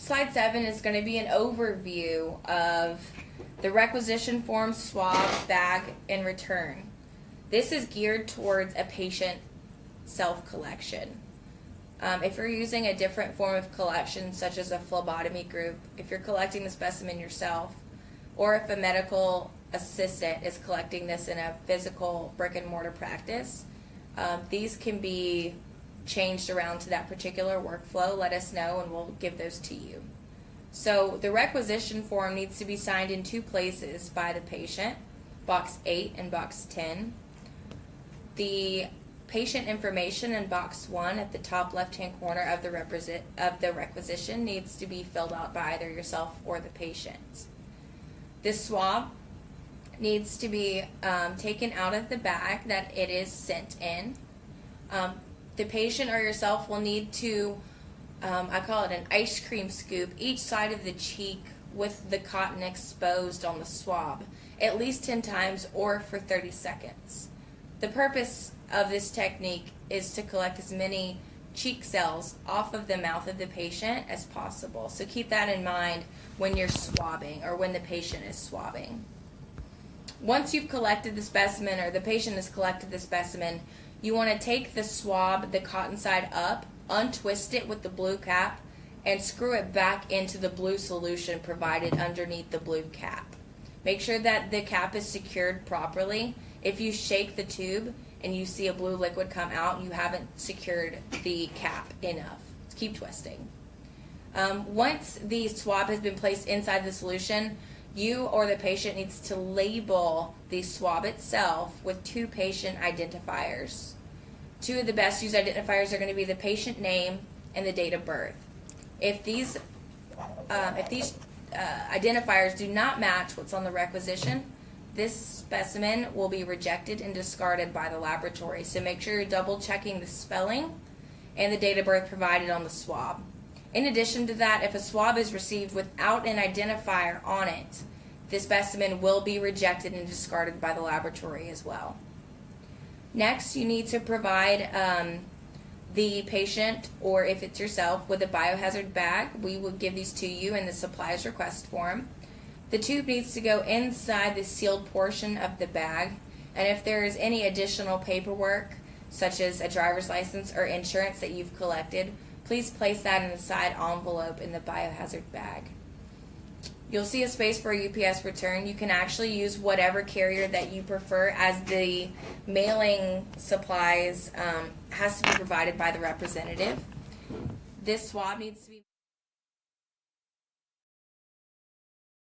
Slide 7 is going to be an overview of the requisition form, swab, bag, and return. This is geared towards a patient self-collection. If you're using a different form of collection, such as a phlebotomy group, if you're collecting the specimen yourself, or if a medical assistant is collecting this in a physical brick and mortar practice, these can be changed around to that particular workflow. Let us know and we'll give those to you. So the requisition form needs to be signed in 2 places by the patient, box 8 and box 10. The patient information in box 1 at the top left-hand corner of the requisition needs to be filled out by either yourself or the patient. This swab needs to be taken out of the bag that it is sent in. The patient or yourself will need to, I call it an ice cream scoop, each side of the cheek with the cotton exposed on the swab, at least 10 times or for 30 seconds. The purpose of this technique is to collect as many cheek cells off of the mouth of the patient as possible. So keep that in mind when you're swabbing or when the patient is swabbing. Once you've collected the specimen or the patient has collected the specimen, you want to take the swab, the cotton side up, untwist it with the blue cap, and screw it back into the blue solution provided underneath the blue cap. Make sure that the cap is secured properly. If you shake the tube and you see a blue liquid come out, you haven't secured the cap enough. Keep twisting. Once the swab has been placed inside the solution, you or the patient needs to label the swab itself with 2 patient identifiers. 2 of the best used identifiers are going to be the patient name and the date of birth. If these identifiers do not match what's on the requisition, this specimen will be rejected and discarded by the laboratory. So make sure you're double checking the spelling and the date of birth provided on the swab. In addition to that, if a swab is received without an identifier on it, the specimen will be rejected and discarded by the laboratory as well. Next, you need to provide the patient, or if it's yourself, with a biohazard bag. We will give these to you in the supplies request form. The tube needs to go inside the sealed portion of the bag, and if there is any additional paperwork, such as a driver's license or insurance that you've collected, please place that in the side envelope in the biohazard bag. You'll see a space for a UPS return. You can actually use whatever carrier that you prefer, as the mailing supplies has to be provided by the representative. This swab needs to be